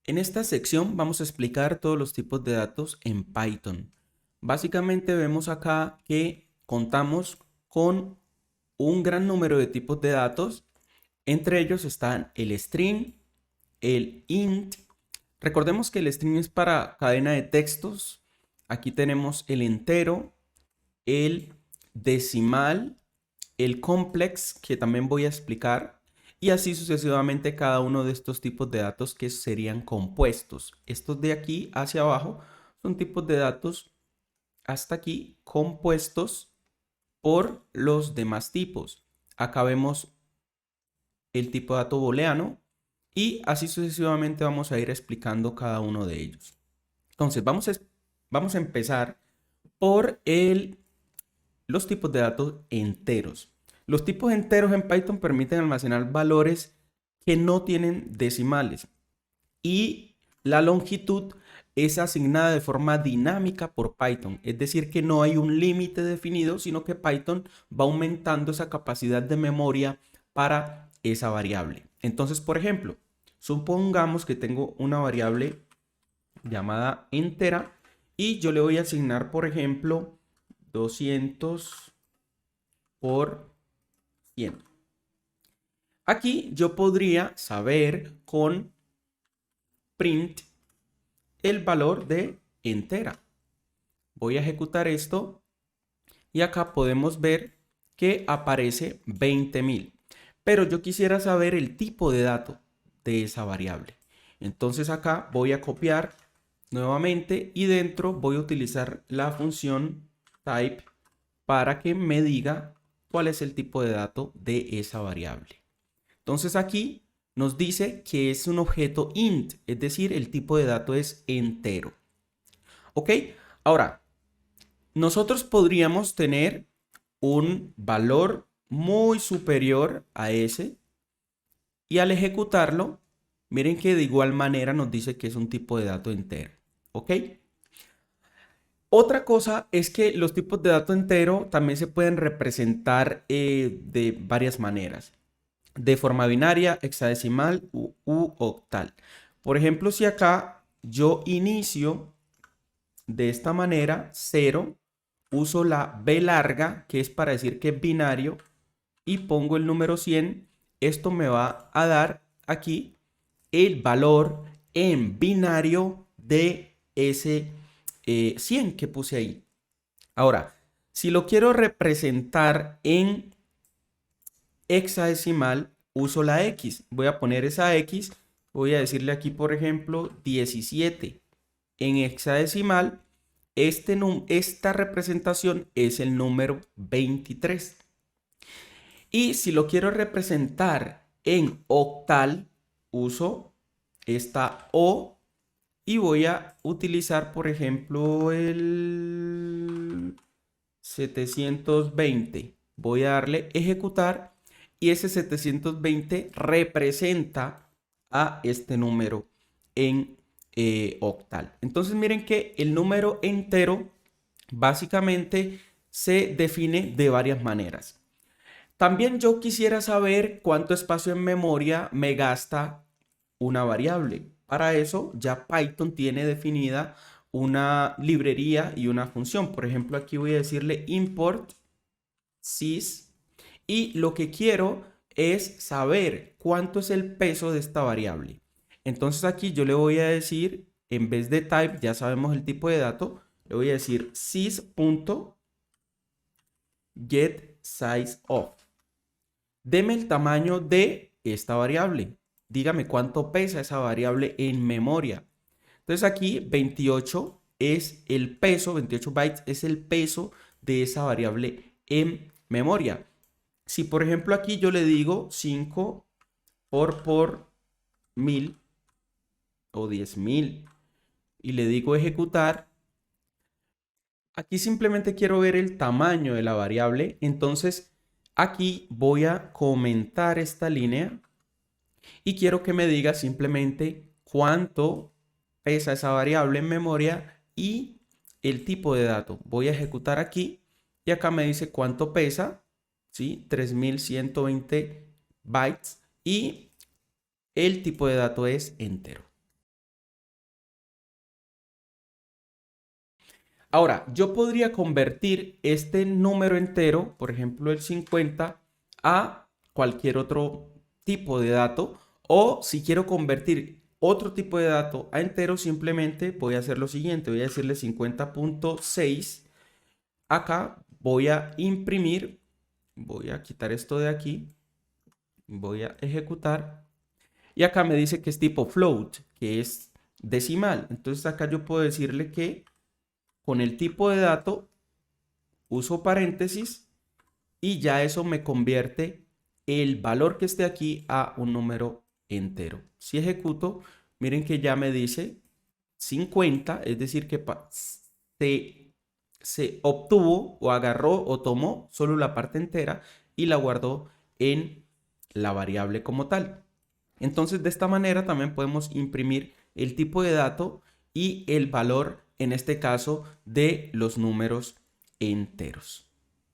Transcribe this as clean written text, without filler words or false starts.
En esta sección vamos a explicar todos los tipos de datos en Python. Básicamente vemos acá que contamos con un gran número de tipos de datos. Entre ellos están el string, el int. Recordemos que el string es para cadena de textos. Aquí tenemos el entero, el decimal, el complex, que también voy a explicar, y así sucesivamente cada uno de estos tipos de datos que serían compuestos. Estos de aquí hacia abajo son tipos de datos hasta aquí compuestos por los demás tipos. Acá vemos el tipo de dato booleano y así sucesivamente vamos a ir explicando cada uno de ellos. Entonces vamos a empezar por los tipos de datos enteros. Los tipos enteros en Python permiten almacenar valores que no tienen decimales y la longitud es asignada de forma dinámica por Python. Es decir, que no hay un límite definido, sino que Python va aumentando esa capacidad de memoria para esa variable. Entonces, por ejemplo, supongamos que tengo una variable llamada entera y yo le voy a asignar, por ejemplo, 200 por 100. Aquí yo podría saber con print el valor de entera. Voy a ejecutar esto y acá podemos ver que aparece 20.000. Pero yo quisiera saber el tipo de dato de esa variable. Entonces acá voy a copiar nuevamente y dentro voy a utilizar la función type para que me diga cuál es el tipo de dato de esa variable. Entonces aquí nos dice que es un objeto int, es decir, el tipo de dato es entero. ¿Ok? Ahora, nosotros podríamos tener un valor muy superior a ese y al ejecutarlo, miren que de igual manera nos dice que es un tipo de dato entero. ¿Ok? Otra cosa es que los tipos de dato entero también se pueden representar de varias maneras. De forma binaria, hexadecimal u octal. Por ejemplo, si acá yo inicio de esta manera, 0, uso la B larga, que es para decir que es binario, y pongo el número 100, esto me va a dar aquí el valor en binario de ese 100 que puse ahí. Ahora, si lo quiero representar en hexadecimal, uso la X. Voy a poner esa X. Voy a decirle aquí, por ejemplo, 17. En hexadecimal, esta representación es el número 23. Y si lo quiero representar en octal, uso esta O y voy a utilizar, por ejemplo, el 720. Voy a darle ejecutar y ese 720 representa a este número en octal. Entonces miren que el número entero básicamente se define de varias maneras. También yo quisiera saber cuánto espacio en memoria me gasta una variable. Para eso ya Python tiene definida una librería y una función. Por ejemplo, aquí voy a decirle import sys y lo que quiero es saber cuánto es el peso de esta variable. Entonces aquí yo le voy a decir, en vez de type, ya sabemos el tipo de dato, le voy a decir sys.getSizeOf. Deme el tamaño de esta variable. Dígame cuánto pesa esa variable en memoria. Entonces aquí 28 es el peso, 28 bytes es el peso de esa variable en memoria. Si por ejemplo aquí yo le digo 5 por 1000 o 10.000 y le digo ejecutar, aquí simplemente quiero ver el tamaño de la variable. Entonces aquí voy a comentar esta línea y quiero que me diga simplemente cuánto pesa esa variable en memoria y el tipo de dato. Voy a ejecutar aquí y acá me dice cuánto pesa, ¿sí? 3120 bytes y el tipo de dato es entero. Ahora, yo podría convertir este número entero, por ejemplo el 50, a cualquier otro tipo de dato. O si quiero convertir otro tipo de dato a entero, simplemente voy a hacer lo siguiente. Voy a decirle 50.6. Acá voy a imprimir. Voy a quitar esto de aquí. Voy a ejecutar. Y acá me dice que es tipo float, que es decimal. Entonces acá yo puedo decirle que con el tipo de dato uso paréntesis y ya eso me convierte el valor que esté aquí a un número entero. Si ejecuto, miren que ya me dice 50, es decir que se obtuvo o agarró o tomó solo la parte entera y la guardó en la variable como tal. Entonces, de esta manera también podemos imprimir el tipo de dato y el valor, en este caso, de los números enteros.